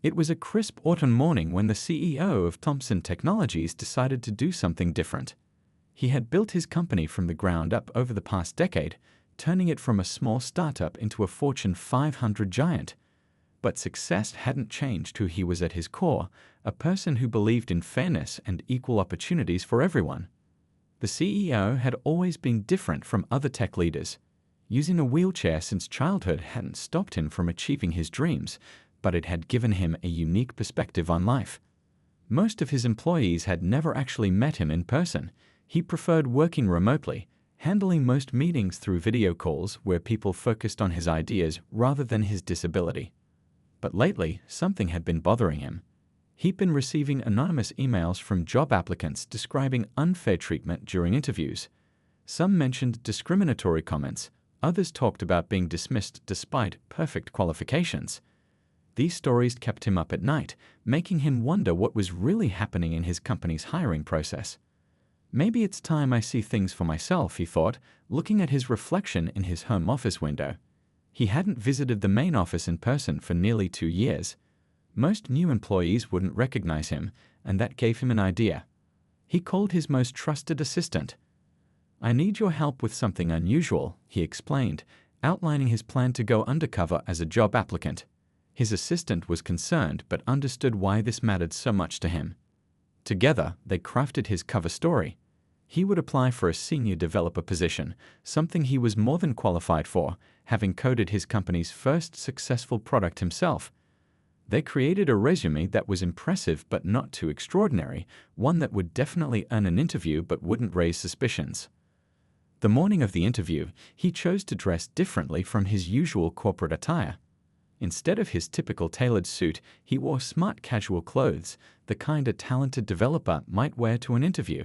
It was a crisp autumn morning when the CEO of Thomson Technologies decided to do something different. He had built his company from the ground up over the past decade, turning it from a small startup into a Fortune 500 giant. But success hadn't changed who he was at his core, a person who believed in fairness and equal opportunities for everyone. The CEO had always been different from other tech leaders. Using a wheelchair since childhood hadn't stopped him from achieving his dreams, but it had given him a unique perspective on life. Most of his employees had never actually met him in person. He preferred working remotely, handling most meetings through video calls where people focused on his ideas rather than his disability. But lately, something had been bothering him. He'd been receiving anonymous emails from job applicants describing unfair treatment during interviews. Some mentioned discriminatory comments, others talked about being dismissed despite perfect qualifications. These stories kept him up at night, making him wonder what was really happening in his company's hiring process. Maybe it's time I see things for myself, he thought, looking at his reflection in his home office window. He hadn't visited the main office in person for nearly 2 years. Most new employees wouldn't recognize him, and that gave him an idea. He called his most trusted assistant. "I need your help with something unusual," he explained, outlining his plan to go undercover as a job applicant. His assistant was concerned but understood why this mattered so much to him. Together, they crafted his cover story. He would apply for a senior developer position, something he was more than qualified for, having coded his company's first successful product himself. They created a resume that was impressive but not too extraordinary, one that would definitely earn an interview but wouldn't raise suspicions. The morning of the interview, he chose to dress differently from his usual corporate attire. Instead of his typical tailored suit, he wore smart casual clothes, the kind a talented developer might wear to an interview.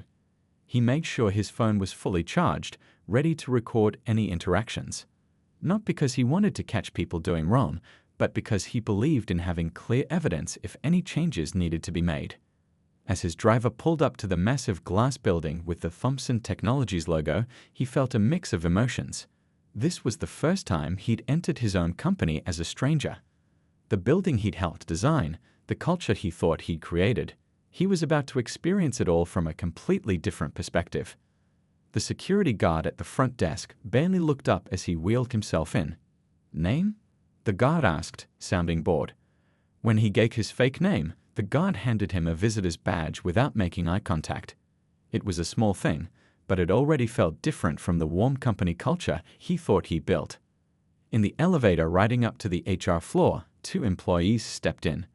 He made sure his phone was fully charged, ready to record any interactions. Not because he wanted to catch people doing wrong, but because he believed in having clear evidence if any changes needed to be made. As his driver pulled up to the massive glass building with the Thomson Technologies logo, he felt a mix of emotions. This was the first time he'd entered his own company as a stranger. The building he'd helped design, the culture he thought he'd created, he was about to experience it all from a completely different perspective. The security guard at the front desk barely looked up as he wheeled himself in. "Name?" the guard asked, sounding bored. When he gave his fake name, the guard handed him a visitor's badge without making eye contact. It was a small thing, but it already felt different from the warm company culture he thought he built. In the elevator riding up to the HR floor, 2 employees stepped in.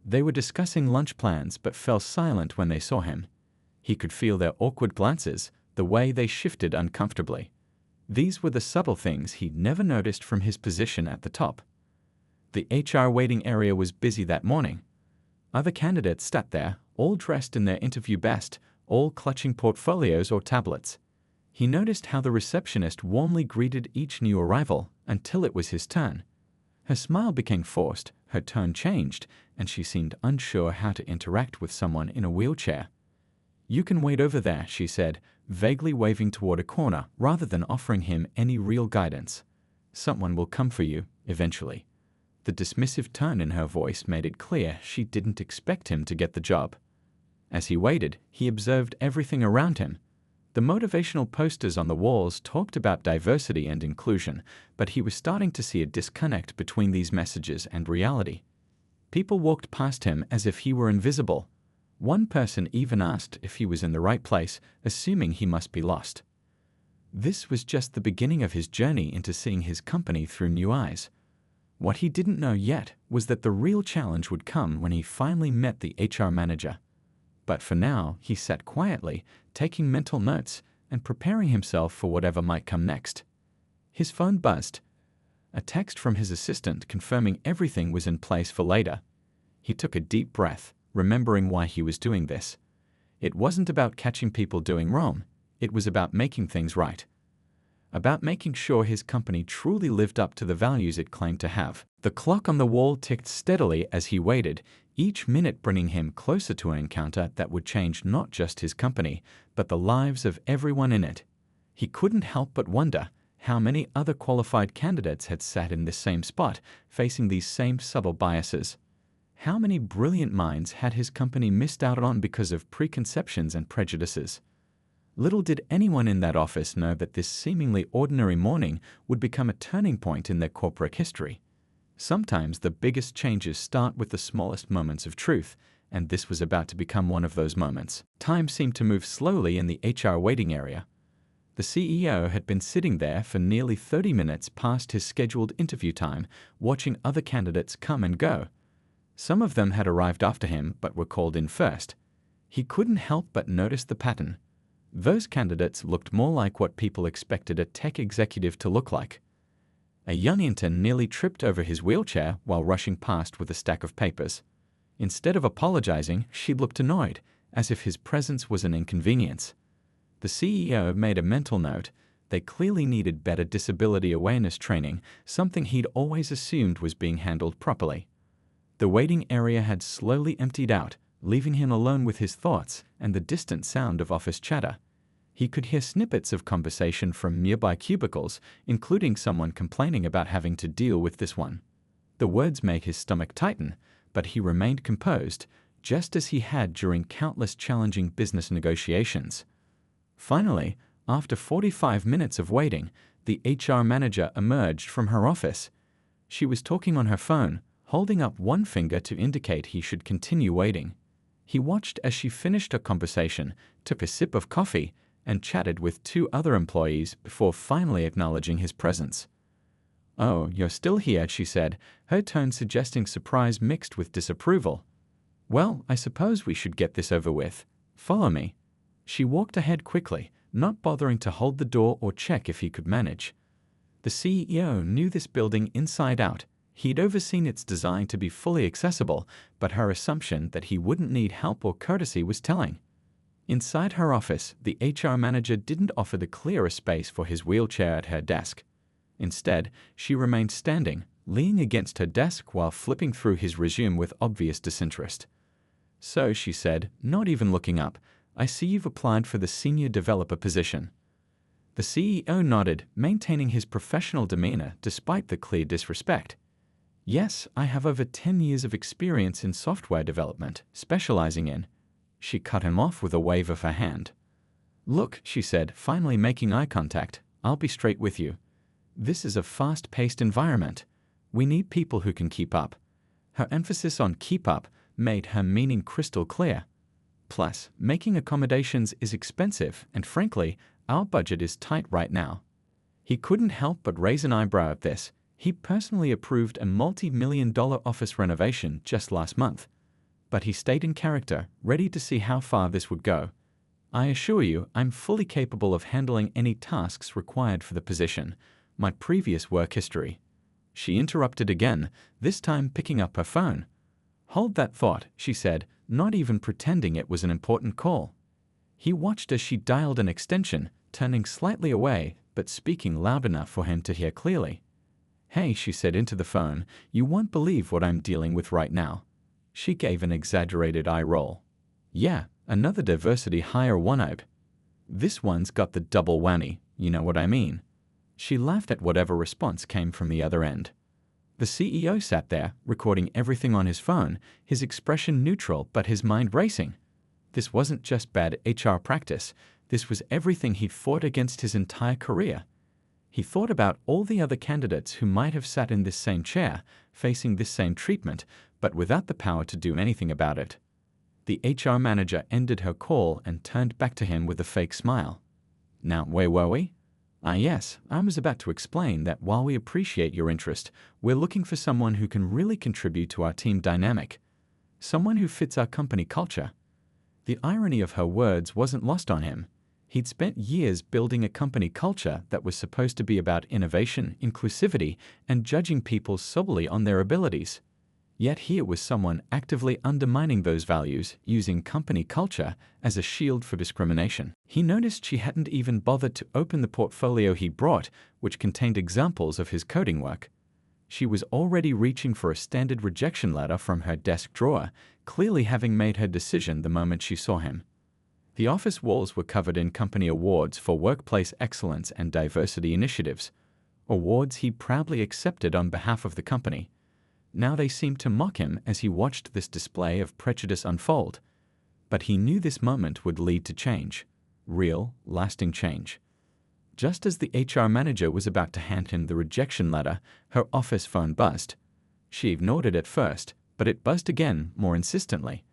They were discussing lunch plans but fell silent when they saw him. He could feel their awkward glances, the way they shifted uncomfortably. These were the subtle things he'd never noticed from his position at the top. The HR waiting area was busy that morning. Other candidates sat there, all dressed in their interview best, all clutching portfolios or tablets. He noticed how the receptionist warmly greeted each new arrival until it was his turn. Her smile became forced, her tone changed, and she seemed unsure how to interact with someone in a wheelchair. "You can wait over there," she said, vaguely waving toward a corner rather than offering him any real guidance. "Someone will come for you, eventually." The dismissive tone in her voice made it clear she didn't expect him to get the job. As he waited, he observed everything around him. The motivational posters on the walls talked about diversity and inclusion, but he was starting to see a disconnect between these messages and reality. People walked past him as if he were invisible. One person even asked if he was in the right place, assuming he must be lost. This was just the beginning of his journey into seeing his company through new eyes. What he didn't know yet was that the real challenge would come when he finally met the HR manager. But for now, he sat quietly, taking mental notes and preparing himself for whatever might come next. His phone buzzed. A text from his assistant confirming everything was in place for later. He took a deep breath, remembering why he was doing this. It wasn't about catching people doing wrong. It was about making things right. About making sure his company truly lived up to the values it claimed to have. The clock on the wall ticked steadily as he waited, each minute bringing him closer to an encounter that would change not just his company, but the lives of everyone in it. He couldn't help but wonder how many other qualified candidates had sat in this same spot, facing these same subtle biases. How many brilliant minds had his company missed out on because of preconceptions and prejudices? Little did anyone in that office know that this seemingly ordinary morning would become a turning point in their corporate history. Sometimes the biggest changes start with the smallest moments of truth, and this was about to become one of those moments. Time seemed to move slowly in the HR waiting area. The CEO had been sitting there for nearly 30 minutes past his scheduled interview time, watching other candidates come and go. Some of them had arrived after him but were called in first. He couldn't help but notice the pattern. Those candidates looked more like what people expected a tech executive to look like. A young intern nearly tripped over his wheelchair while rushing past with a stack of papers. Instead of apologizing, she looked annoyed, as if his presence was an inconvenience. The CEO made a mental note. They clearly needed better disability awareness training, something he'd always assumed was being handled properly. The waiting area had slowly emptied out, leaving him alone with his thoughts and the distant sound of office chatter. He could hear snippets of conversation from nearby cubicles, including someone complaining about having to deal with this one. The words made his stomach tighten, but he remained composed, just as he had during countless challenging business negotiations. Finally, after 45 minutes of waiting, the HR manager emerged from her office. She was talking on her phone, holding up one finger to indicate he should continue waiting. He watched as she finished her conversation, took a sip of coffee, and chatted with two other employees before finally acknowledging his presence. "Oh, you're still here," she said, her tone suggesting surprise mixed with disapproval. "Well, I suppose we should get this over with. Follow me." She walked ahead quickly, not bothering to hold the door or check if he could manage. The CEO knew this building inside out. He'd overseen its design to be fully accessible, but her assumption that he wouldn't need help or courtesy was telling. Inside her office, the HR manager didn't offer the clearest space for his wheelchair at her desk. Instead, she remained standing, leaning against her desk while flipping through his resume with obvious disinterest. "So," she said, not even looking up, "I see you've applied for the senior developer position." The CEO nodded, maintaining his professional demeanor despite the clear disrespect. "Yes, I have over 10 years of experience in software development, specializing in—" She cut him off with a wave of her hand. "Look," she said, finally making eye contact, "I'll be straight with you. This is a fast-paced environment. We need people who can keep up." Her emphasis on keep up made her meaning crystal clear. "Plus, making accommodations is expensive, and frankly, our budget is tight right now." He couldn't help but raise an eyebrow at this. He personally approved a multi-million-dollar office renovation just last month. But he stayed in character, ready to see how far this would go. "I assure you, I'm fully capable of handling any tasks required for the position. My previous work history." She interrupted again, this time picking up her phone. "Hold that thought," she said, not even pretending it was an important call. He watched as she dialed an extension, turning slightly away, but speaking loud enough for him to hear clearly. "Hey," she said into the phone, "you won't believe what I'm dealing with right now." She gave an exaggerated eye roll. "Yeah, another diversity hire one-up. This one's got the double whammy, you know what I mean." She laughed at whatever response came from the other end. The CEO sat there, recording everything on his phone, his expression neutral but his mind racing. This wasn't just bad HR practice, this was everything he'd fought against his entire career. He thought about all the other candidates who might have sat in this same chair, facing this same treatment, but without the power to do anything about it. The HR manager ended her call and turned back to him with a fake smile. "Now, where were we?" "Ah, yes, I was about to explain that while we appreciate your interest, we're looking for someone who can really contribute to our team dynamic. Someone who fits our company culture." The irony of her words wasn't lost on him. He'd spent years building a company culture that was supposed to be about innovation, inclusivity, and judging people solely on their abilities. Yet here was someone actively undermining those values, using company culture as a shield for discrimination. He noticed she hadn't even bothered to open the portfolio he brought, which contained examples of his coding work. She was already reaching for a standard rejection letter from her desk drawer, clearly having made her decision the moment she saw him. The office walls were covered in company awards for workplace excellence and diversity initiatives, awards he proudly accepted on behalf of the company. Now they seemed to mock him as he watched this display of prejudice unfold. But he knew this moment would lead to change. Real, lasting change. Just as the HR manager was about to hand him the rejection letter, her office phone buzzed. She ignored it at first, but it buzzed again, more insistently.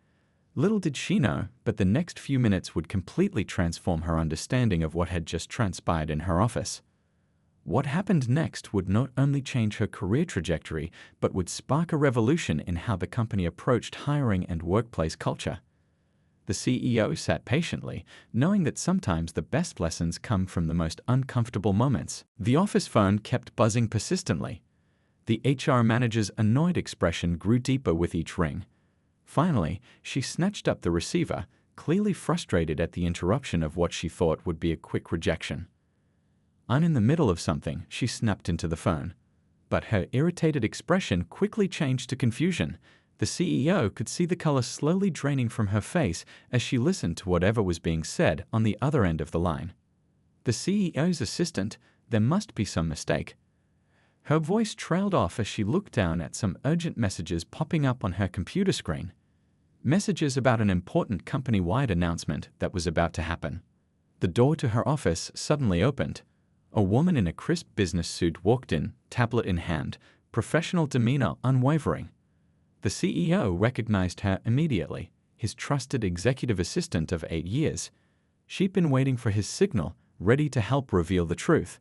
Little did she know, but the next few minutes would completely transform her understanding of what had just transpired in her office. What happened next would not only change her career trajectory, but would spark a revolution in how the company approached hiring and workplace culture. The CEO sat patiently, knowing that sometimes the best lessons come from the most uncomfortable moments. The office phone kept buzzing persistently. The HR manager's annoyed expression grew deeper with each ring. Finally, she snatched up the receiver, clearly frustrated at the interruption of what she thought would be a quick rejection. "I'm in the middle of something," she snapped into the phone. But her irritated expression quickly changed to confusion. The CEO could see the color slowly draining from her face as she listened to whatever was being said on the other end of the line. The CEO's assistant, there must be some mistake. Her voice trailed off as she looked down at some urgent messages popping up on her computer screen. Messages about an important company-wide announcement that was about to happen. The door to her office suddenly opened. A woman in a crisp business suit walked in, tablet in hand, professional demeanor unwavering. The CEO recognized her immediately, his trusted executive assistant of 8 years. She'd been waiting for his signal, ready to help reveal the truth.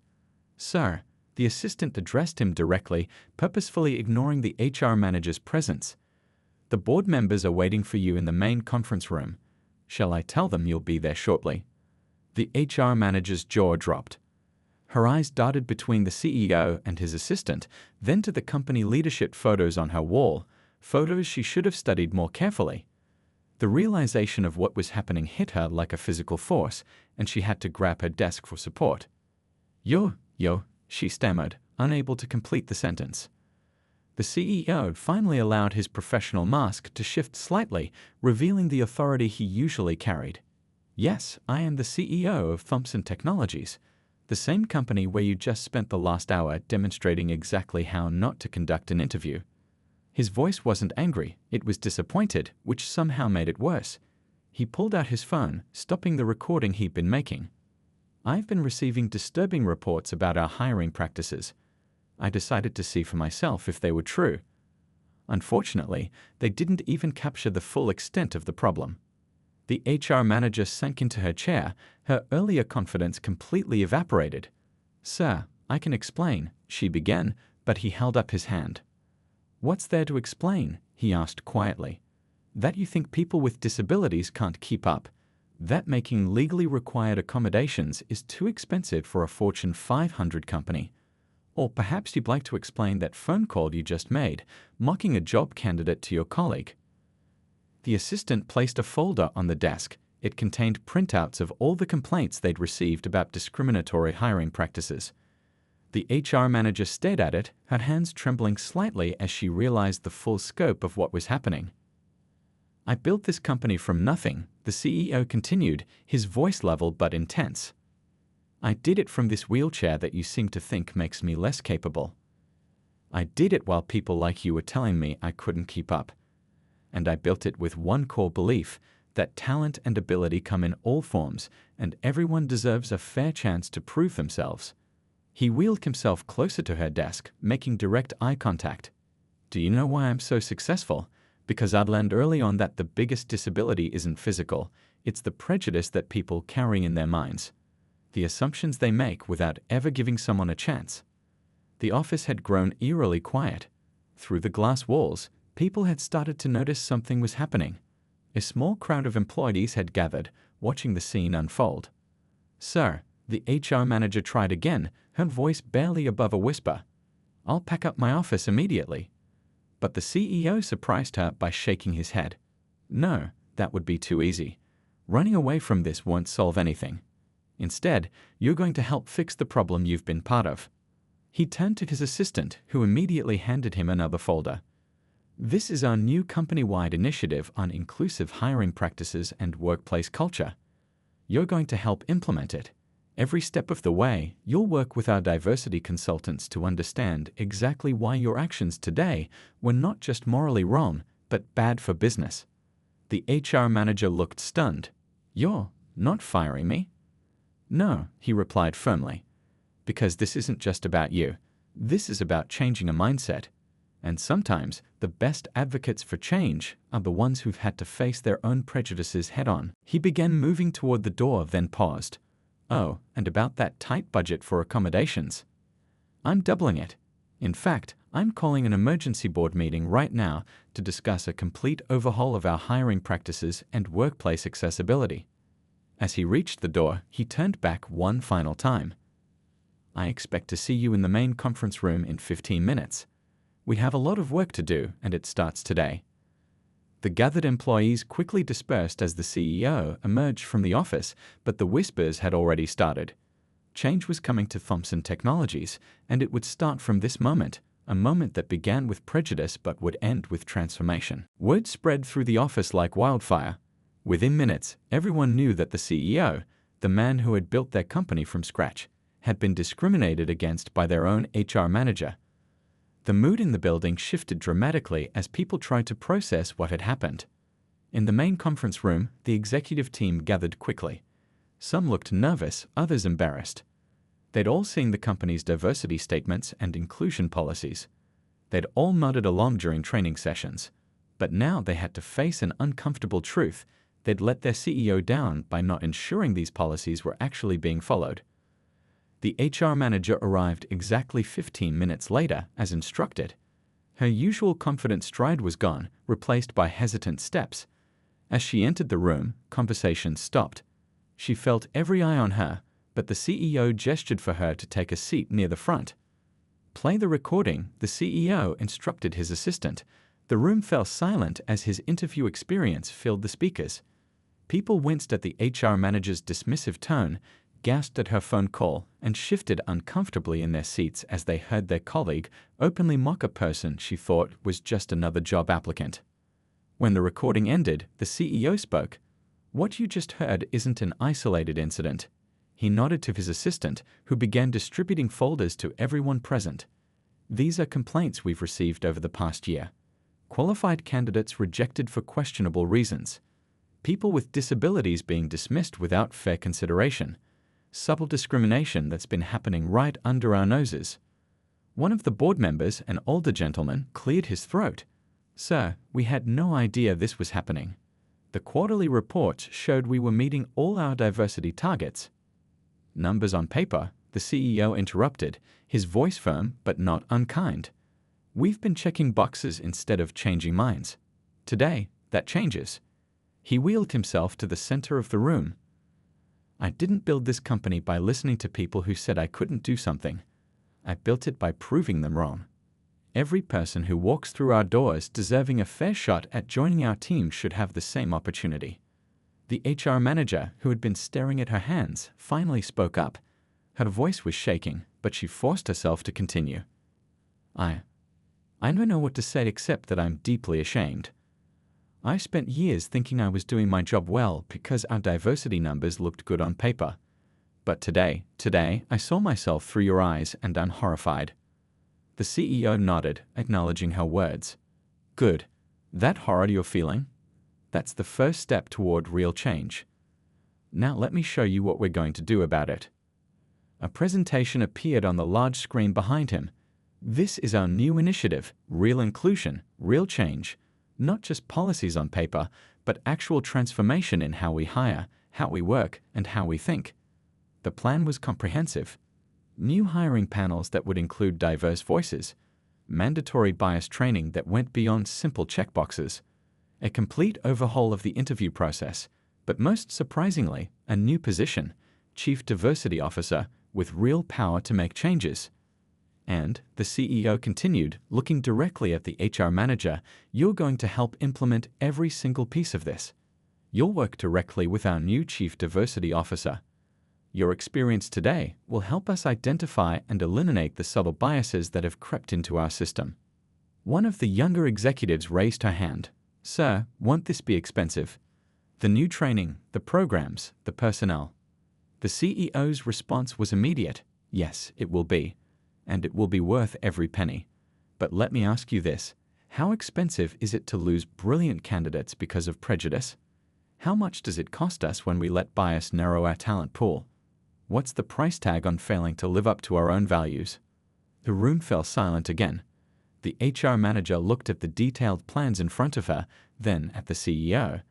"Sir," the assistant addressed him directly, purposefully ignoring the HR manager's presence. "The board members are waiting for you in the main conference room. Shall I tell them you'll be there shortly?" The HR manager's jaw dropped. Her eyes darted between the CEO and his assistant, then to the company leadership photos on her wall, photos she should have studied more carefully. The realization of what was happening hit her like a physical force, and she had to grab her desk for support. Yo, she stammered, unable to complete the sentence. The CEO finally allowed his professional mask to shift slightly, revealing the authority he usually carried. "Yes, I am the CEO of Thomson Technologies, the same company where you just spent the last hour demonstrating exactly how not to conduct an interview." His voice wasn't angry, it was disappointed, which somehow made it worse. He pulled out his phone, stopping the recording he'd been making. "I've been receiving disturbing reports about our hiring practices. I decided to see for myself if they were true. Unfortunately, they didn't even capture the full extent of the problem." The HR manager sank into her chair, her earlier confidence completely evaporated. "Sir, I can explain," she began, but he held up his hand. "What's there to explain?" he asked quietly. "That you think people with disabilities can't keep up. That making legally required accommodations is too expensive for a Fortune 500 company. Or perhaps you'd like to explain that phone call you just made, mocking a job candidate to your colleague." The assistant placed a folder on the desk. It contained printouts of all the complaints they'd received about discriminatory hiring practices. The HR manager stared at it, her hands trembling slightly as she realized the full scope of what was happening. "I built this company from nothing," the CEO continued, his voice level but intense. "I did it from this wheelchair that you seem to think makes me less capable. I did it while people like you were telling me I couldn't keep up. And I built it with one core belief, that talent and ability come in all forms, and everyone deserves a fair chance to prove themselves." He wheeled himself closer to her desk, making direct eye contact. "Do you know why I'm so successful? Because I'd learned early on that the biggest disability isn't physical, it's the prejudice that people carry in their minds. The assumptions they make without ever giving someone a chance." The office had grown eerily quiet. Through the glass walls, people had started to notice something was happening. A small crowd of employees had gathered, watching the scene unfold. "Sir," the HR manager tried again, her voice barely above a whisper. "I'll pack up my office immediately." But the CEO surprised her by shaking his head. "No, that would be too easy. Running away from this won't solve anything. Instead, you're going to help fix the problem you've been part of." He turned to his assistant, who immediately handed him another folder. "This is our new company-wide initiative on inclusive hiring practices and workplace culture. You're going to help implement it. Every step of the way, you'll work with our diversity consultants to understand exactly why your actions today were not just morally wrong, but bad for business. The HR manager looked stunned. "You're not firing me?" "No," he replied firmly. "Because this isn't just about you. This is about changing a mindset. And sometimes the best advocates for change are the ones who've had to face their own prejudices head-on." He began moving toward the door, then paused. "Oh, and about that tight budget for accommodations. I'm doubling it. In fact, I'm calling an emergency board meeting right now to discuss a complete overhaul of our hiring practices and workplace accessibility." As he reached the door, he turned back one final time. "I expect to see you in the main conference room in 15 minutes. We have a lot of work to do, and it starts today." The gathered employees quickly dispersed as the CEO emerged from the office, but the whispers had already started. Change was coming to Thomson Technologies, and it would start from this moment, a moment that began with prejudice but would end with transformation. Word spread through the office like wildfire. Within minutes, everyone knew that the CEO, the man who had built their company from scratch, had been discriminated against by their own HR manager. The mood in the building shifted dramatically as people tried to process what had happened. In the main conference room, the executive team gathered quickly. Some looked nervous, others embarrassed. They'd all seen the company's diversity statements and inclusion policies. They'd all nodded along during training sessions. But now they had to face an uncomfortable truth. They'd let their CEO down by not ensuring these policies were actually being followed. The HR manager arrived exactly 15 minutes later, as instructed. Her usual confident stride was gone, replaced by hesitant steps. As she entered the room, conversation stopped. She felt every eye on her, but the CEO gestured for her to take a seat near the front. "Play the recording," the CEO instructed his assistant. The room fell silent as his interview experience filled the speakers. People winced at the HR manager's dismissive tone, gasped at her phone call, and shifted uncomfortably in their seats as they heard their colleague openly mock a person she thought was just another job applicant. When the recording ended, the CEO spoke. "What you just heard isn't an isolated incident." He nodded to his assistant, who began distributing folders to everyone present. "These are complaints we've received over the past year. Qualified candidates rejected for questionable reasons. People with disabilities being dismissed without fair consideration. Subtle discrimination that's been happening right under our noses." One of the board members, an older gentleman, cleared his throat. "Sir, we had no idea this was happening. The quarterly reports showed we were meeting all our diversity targets." "Numbers on paper," the CEO interrupted, his voice firm but not unkind. "We've been checking boxes instead of changing minds. Today, that changes." He wheeled himself to the center of the room. "I didn't build this company by listening to people who said I couldn't do something. I built it by proving them wrong. Every person who walks through our doors deserving a fair shot at joining our team should have the same opportunity." The HR manager, who had been staring at her hands, finally spoke up. Her voice was shaking, but she forced herself to continue. I don't know what to say except that I'm deeply ashamed. I spent years thinking I was doing my job well because our diversity numbers looked good on paper. But today, I saw myself through your eyes and I'm horrified." The CEO nodded, acknowledging her words. "Good. That horror you're feeling? That's the first step toward real change. Now let me show you what we're going to do about it." A presentation appeared on the large screen behind him. "This is our new initiative, Real Inclusion, Real Change. Not just policies on paper, but actual transformation in how we hire, how we work, and how we think." The plan was comprehensive. New hiring panels that would include diverse voices, mandatory bias training that went beyond simple checkboxes, a complete overhaul of the interview process, but most surprisingly, a new position, Chief Diversity Officer, with real power to make changes. And, the CEO continued, looking directly at the HR manager, "You're going to help implement every single piece of this. You'll work directly with our new Chief Diversity Officer. Your experience today will help us identify and eliminate the subtle biases that have crept into our system." One of the younger executives raised her hand. "Sir, won't this be expensive? The new training, the programs, the personnel." The CEO's response was immediate. Yes, it will be. And it will be worth every penny. But let me ask you this. How expensive is it to lose brilliant candidates because of prejudice? How much does it cost us when we let bias narrow our talent pool? What's the price tag on failing to live up to our own values? The room fell silent again. The HR manager looked at the detailed plans in front of her, then at the CEO.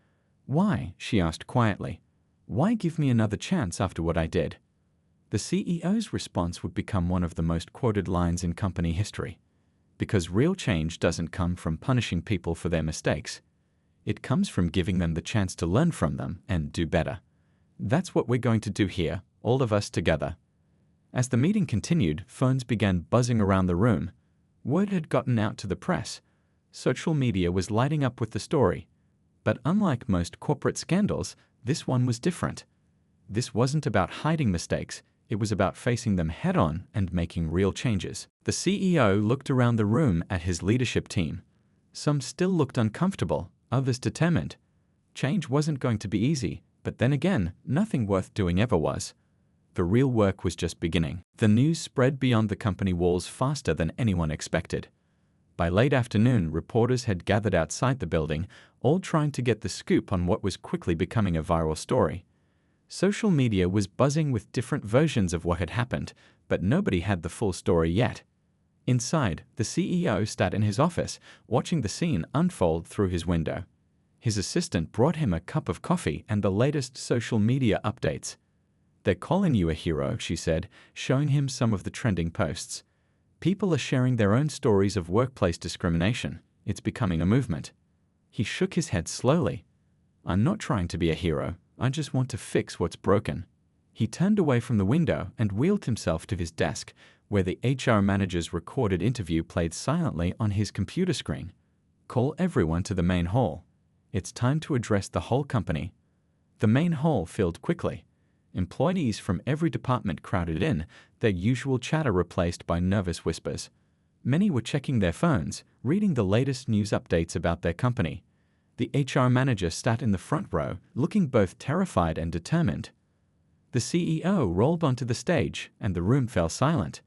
Why? She asked quietly. Why give me another chance after what I did? The CEO's response would become one of the most quoted lines in company history. Because real change doesn't come from punishing people for their mistakes. It comes from giving them the chance to learn from them and do better. That's what we're going to do here, all of us together. As the meeting continued, phones began buzzing around the room. Word had gotten out to the press. Social media was lighting up with the story. But unlike most corporate scandals, this one was different. This wasn't about hiding mistakes. It was about facing them head-on and making real changes. The CEO looked around the room at his leadership team. Some still looked uncomfortable, others determined. Change wasn't going to be easy, but then again, nothing worth doing ever was. The real work was just beginning. The news spread beyond the company walls faster than anyone expected. By late afternoon, reporters had gathered outside the building, all trying to get the scoop on what was quickly becoming a viral story. Social media was buzzing with different versions of what had happened, but nobody had the full story yet. Inside, the CEO sat in his office, watching the scene unfold through his window. His assistant brought him a cup of coffee and the latest social media updates. "They're calling you a hero," she said, showing him some of the trending posts. "People are sharing their own stories of workplace discrimination. It's becoming a movement." He shook his head slowly. "I'm not trying to be a hero. I just want to fix what's broken." He turned away from the window and wheeled himself to his desk, where the HR manager's recorded interview played silently on his computer screen. "Call everyone to the main hall. It's time to address the whole company." The main hall filled quickly. Employees from every department crowded in, their usual chatter replaced by nervous whispers. Many were checking their phones, reading the latest news updates about their company. The HR manager sat in the front row, looking both terrified and determined. The CEO rolled onto the stage, and the room fell silent.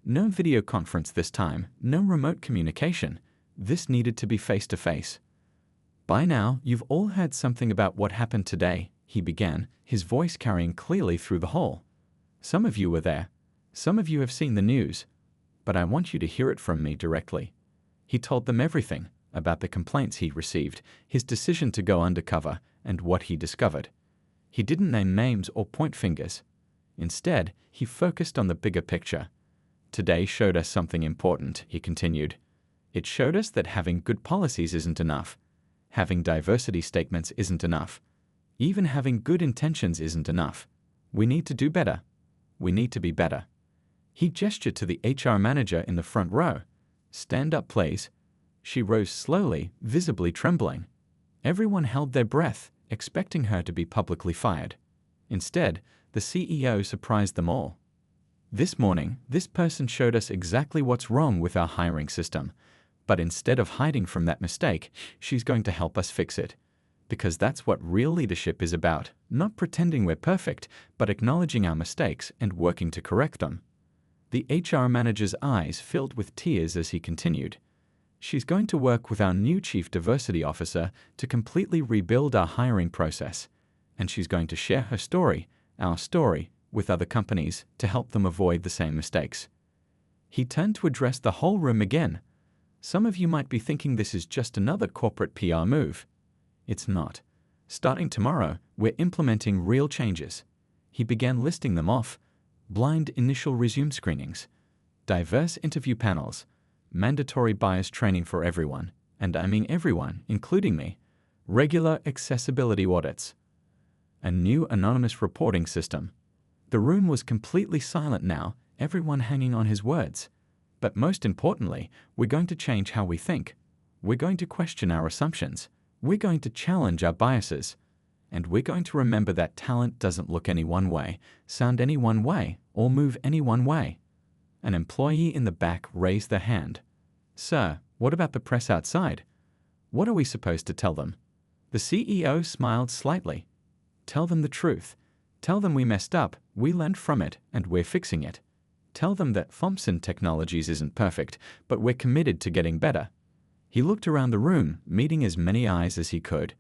No video conference this time, no remote communication. This needed to be face-to-face. "By now, you've all heard something about what happened today," he began, his voice carrying clearly through the hall. "Some of you were there. Some of you have seen the news. But I want you to hear it from me directly." He told them everything about the complaints he received, his decision to go undercover, and what he discovered. He didn't name names or point fingers. Instead, he focused on the bigger picture. "Today showed us something important," he continued. "It showed us that having good policies isn't enough. Having diversity statements isn't enough. Even having good intentions isn't enough. We need to do better. We need to be better." He gestured to the HR manager in the front row. "Stand up, please." She rose slowly, visibly trembling. Everyone held their breath, expecting her to be publicly fired. Instead, the CEO surprised them all. "This morning, this person showed us exactly what's wrong with our hiring system. But instead of hiding from that mistake, she's going to help us fix it. Because that's what real leadership is about, not pretending we're perfect, but acknowledging our mistakes and working to correct them." The HR manager's eyes filled with tears as he continued. "She's going to work with our new Chief Diversity Officer to completely rebuild our hiring process. And she's going to share her story, our story, with other companies to help them avoid the same mistakes." He turned to address the whole room again. "Some of you might be thinking this is just another corporate PR move. It's not. Starting tomorrow, we're implementing real changes." He began listing them off. Blind initial resume screenings, diverse interview panels, mandatory bias training for everyone, and I mean everyone, including me, regular accessibility audits, a new anonymous reporting system. The room was completely silent now, everyone hanging on his words. But most importantly, we're going to change how we think. We're going to question our assumptions. We're going to challenge our biases. And we're going to remember that talent doesn't look any one way, sound any one way, or move any one way. An employee in the back raised their hand. "Sir, what about the press outside? What are we supposed to tell them?" The CEO smiled slightly. "Tell them the truth. Tell them we messed up, We learned from it, and we're fixing it. Tell them that Thomson Technologies isn't perfect, but we're committed to getting better." He looked around the room, meeting as many eyes as he could.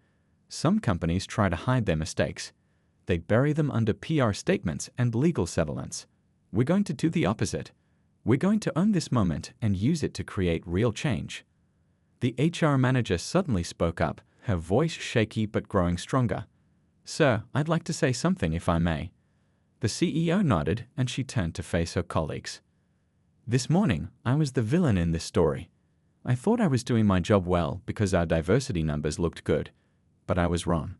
Some companies try to hide their mistakes. They bury them under PR statements and legal settlements. We're going to do the opposite. We're going to own this moment and use it to create real change. The HR manager suddenly spoke up, her voice shaky but growing stronger. "Sir, I'd like to say something if I may." The CEO nodded, and she turned to face her colleagues. "This morning, I was the villain in this story. I thought I was doing my job well because our diversity numbers looked good, but I was wrong.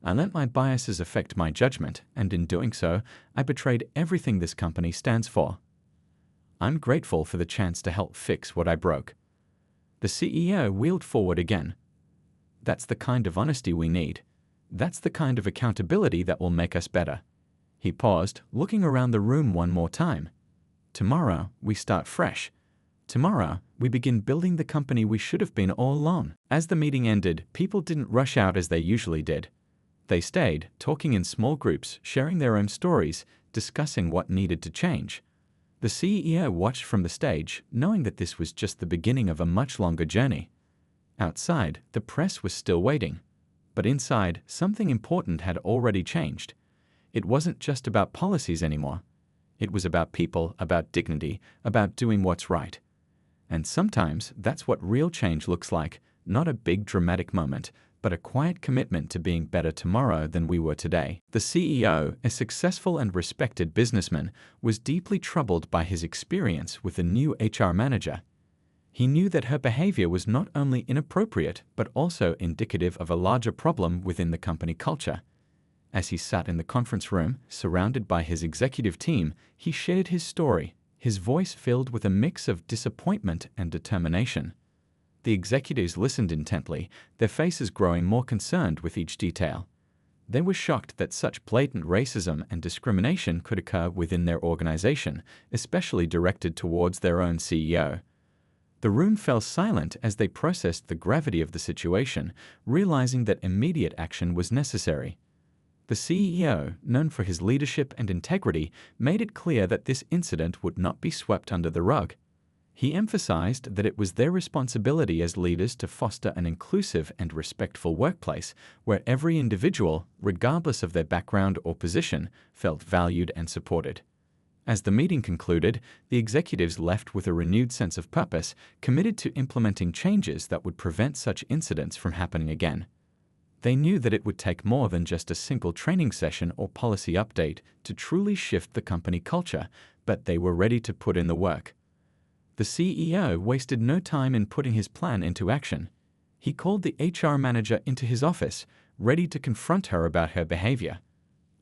I let my biases affect my judgment, and in doing so, I betrayed everything this company stands for. I'm grateful for the chance to help fix what I broke." The CEO wheeled forward again. "That's the kind of honesty we need. That's the kind of accountability that will make us better." He paused, looking around the room one more time. "Tomorrow, we start fresh. Tomorrow, we begin building the company we should have been all along." As the meeting ended, people didn't rush out as they usually did. They stayed, talking in small groups, sharing their own stories, discussing what needed to change. The CEO watched from the stage, knowing that this was just the beginning of a much longer journey. Outside, the press was still waiting. But inside, something important had already changed. It wasn't just about policies anymore. It was about people, about dignity, about doing what's right. And sometimes that's what real change looks like, not a big dramatic moment, but a quiet commitment to being better tomorrow than we were today. The CEO, a successful and respected businessman, was deeply troubled by his experience with a new HR manager. He knew that her behavior was not only inappropriate, but also indicative of a larger problem within the company culture. As he sat in the conference room, surrounded by his executive team, he shared his story, his voice filled with a mix of disappointment and determination. The executives listened intently, their faces growing more concerned with each detail. They were shocked that such blatant racism and discrimination could occur within their organization, especially directed towards their own CEO. The room fell silent as they processed the gravity of the situation, realizing that immediate action was necessary. The CEO, known for his leadership and integrity, made it clear that this incident would not be swept under the rug. He emphasized that it was their responsibility as leaders to foster an inclusive and respectful workplace where every individual, regardless of their background or position, felt valued and supported. As the meeting concluded, the executives left with a renewed sense of purpose, committed to implementing changes that would prevent such incidents from happening again. They knew that it would take more than just a single training session or policy update to truly shift the company culture, but they were ready to put in the work. The CEO wasted no time in putting his plan into action. He called the HR manager into his office, ready to confront her about her behavior.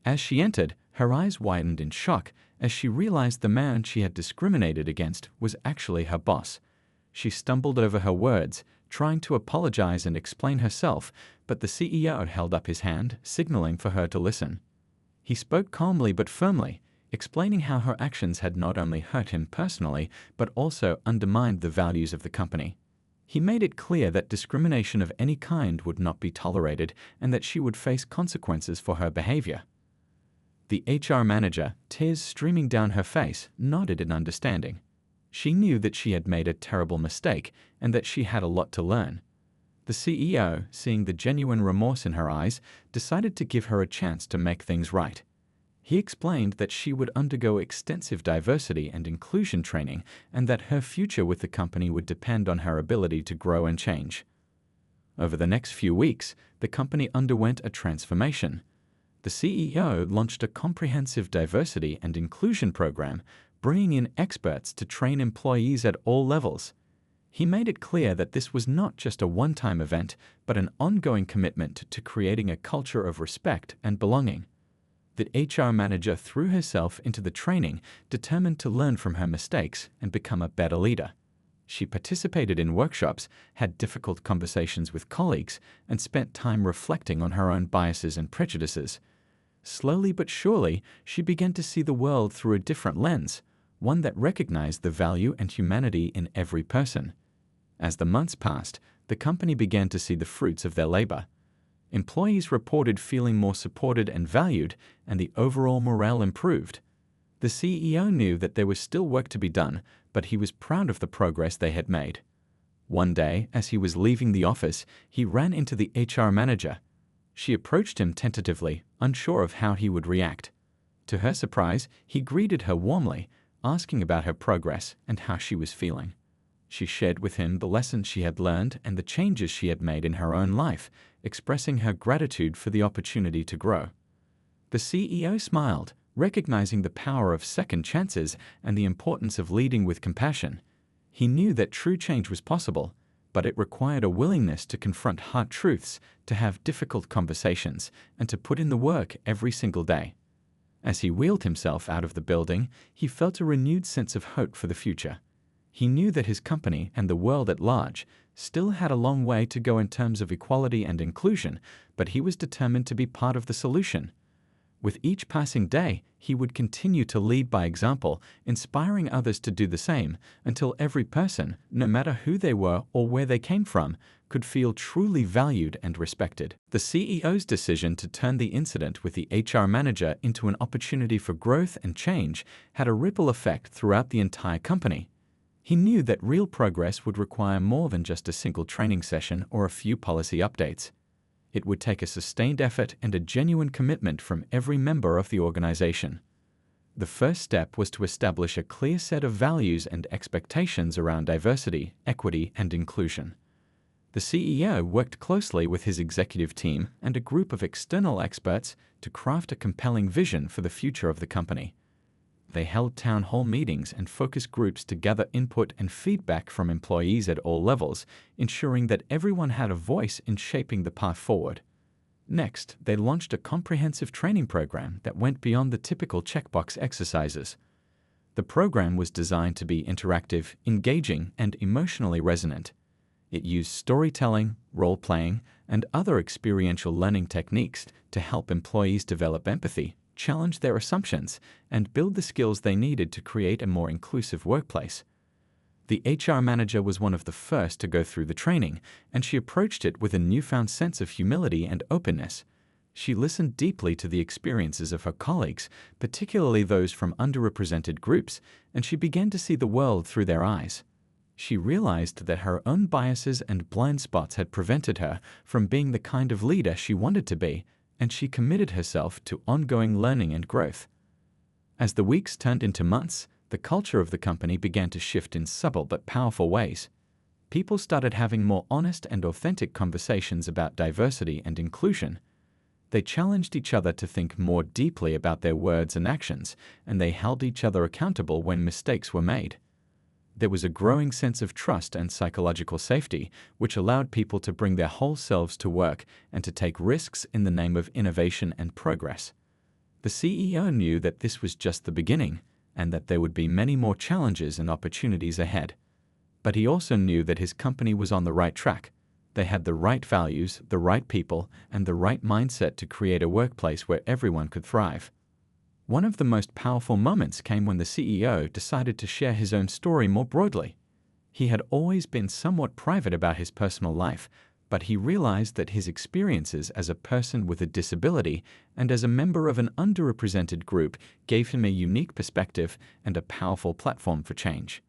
As she entered, her eyes widened in shock as she realized the man she had discriminated against was actually her boss. She stumbled over her words, trying to apologize and explain herself, but the CEO held up his hand, signaling for her to listen. He spoke calmly but firmly, explaining how her actions had not only hurt him personally, but also undermined the values of the company. He made it clear that discrimination of any kind would not be tolerated and that she would face consequences for her behavior. The HR manager, tears streaming down her face, nodded in understanding. She knew that she had made a terrible mistake and that she had a lot to learn. The CEO, seeing the genuine remorse in her eyes, decided to give her a chance to make things right. He explained that she would undergo extensive diversity and inclusion training and that her future with the company would depend on her ability to grow and change. Over the next few weeks, the company underwent a transformation. The CEO launched a comprehensive diversity and inclusion program, bringing in experts to train employees at all levels. He made it clear that this was not just a one-time event, but an ongoing commitment to creating a culture of respect and belonging. The HR manager threw herself into the training, determined to learn from her mistakes and become a better leader. She participated in workshops, had difficult conversations with colleagues, and spent time reflecting on her own biases and prejudices. Slowly but surely, she began to see the world through a different lens, one that recognized the value and humanity in every person. As the months passed, the company began to see the fruits of their labor. Employees reported feeling more supported and valued, and the overall morale improved. The CEO knew that there was still work to be done, but he was proud of the progress they had made. One day, as he was leaving the office, he ran into the HR manager. She approached him tentatively, unsure of how he would react. To her surprise, he greeted her warmly, asking about her progress and how she was feeling. She shared with him the lessons she had learned and the changes she had made in her own life, expressing her gratitude for the opportunity to grow. The CEO smiled, recognizing the power of second chances and the importance of leading with compassion. He knew that true change was possible, but it required a willingness to confront hard truths, to have difficult conversations, and to put in the work every single day. As he wheeled himself out of the building, he felt a renewed sense of hope for the future. He knew that his company and the world at large still had a long way to go in terms of equality and inclusion, but he was determined to be part of the solution. With each passing day, he would continue to lead by example, inspiring others to do the same, until every person, no matter who they were or where they came from, could feel truly valued and respected. The CEO's decision to turn the incident with the HR manager into an opportunity for growth and change had a ripple effect throughout the entire company. He knew that real progress would require more than just a single training session or a few policy updates. It would take a sustained effort and a genuine commitment from every member of the organization. The first step was to establish a clear set of values and expectations around diversity, equity, and inclusion. The CEO worked closely with his executive team and a group of external experts to craft a compelling vision for the future of the company. They held town hall meetings and focus groups to gather input and feedback from employees at all levels, ensuring that everyone had a voice in shaping the path forward. Next, they launched a comprehensive training program that went beyond the typical checkbox exercises. The program was designed to be interactive, engaging, and emotionally resonant. It used storytelling, role-playing, and other experiential learning techniques to help employees develop empathy, challenge their assumptions, and build the skills they needed to create a more inclusive workplace. The HR manager was one of the first to go through the training, and she approached it with a newfound sense of humility and openness. She listened deeply to the experiences of her colleagues, particularly those from underrepresented groups, and she began to see the world through their eyes. She realized that her own biases and blind spots had prevented her from being the kind of leader she wanted to be, and she committed herself to ongoing learning and growth. As the weeks turned into months, the culture of the company began to shift in subtle but powerful ways. People started having more honest and authentic conversations about diversity and inclusion. They challenged each other to think more deeply about their words and actions, and they held each other accountable when mistakes were made. There was a growing sense of trust and psychological safety, which allowed people to bring their whole selves to work and to take risks in the name of innovation and progress. The CEO knew that this was just the beginning, and that there would be many more challenges and opportunities ahead. But he also knew that his company was on the right track. They had the right values, the right people, and the right mindset to create a workplace where everyone could thrive. One of the most powerful moments came when the CEO decided to share his own story more broadly. He had always been somewhat private about his personal life, but he realized that his experiences as a person with a disability and as a member of an underrepresented group gave him a unique perspective and a powerful platform for change.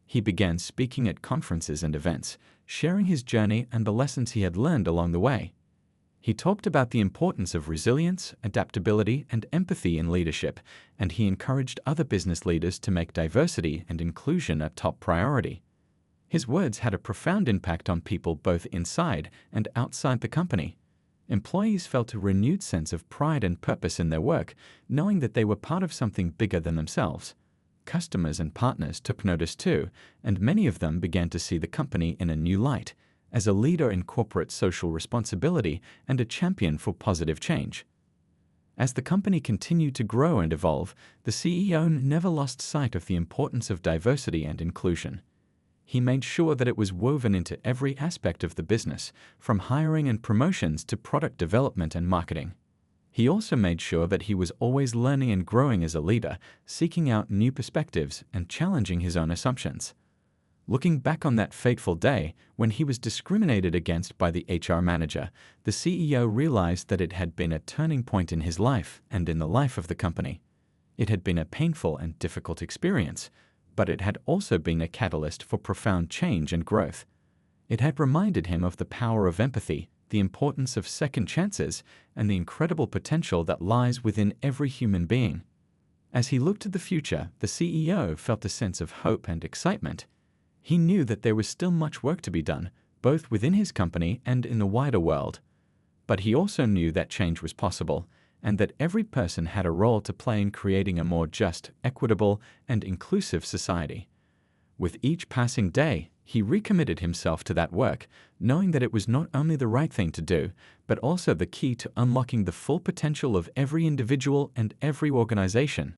He began speaking at conferences and events, sharing his journey and the lessons he had learned along the way. He talked about the importance of resilience, adaptability, and empathy in leadership, and he encouraged other business leaders to make diversity and inclusion a top priority. His words had a profound impact on people both inside and outside the company. Employees felt a renewed sense of pride and purpose in their work, knowing that they were part of something bigger than themselves. Customers and partners took notice too, and many of them began to see the company in a new light, as a leader in corporate social responsibility and a champion for positive change. As the company continued to grow and evolve, the CEO never lost sight of the importance of diversity and inclusion. He made sure that it was woven into every aspect of the business, from hiring and promotions to product development and marketing. He also made sure that he was always learning and growing as a leader, seeking out new perspectives and challenging his own assumptions. Looking back on that fateful day, when he was discriminated against by the HR manager, the CEO realized that it had been a turning point in his life and in the life of the company. It had been a painful and difficult experience, but it had also been a catalyst for profound change and growth. It had reminded him of the power of empathy, the importance of second chances, and the incredible potential that lies within every human being. As he looked to the future, the CEO felt a sense of hope and excitement. He knew that there was still much work to be done, both within his company and in the wider world. But he also knew that change was possible, and that every person had a role to play in creating a more just, equitable, and inclusive society. With each passing day, he recommitted himself to that work, knowing that it was not only the right thing to do, but also the key to unlocking the full potential of every individual and every organization.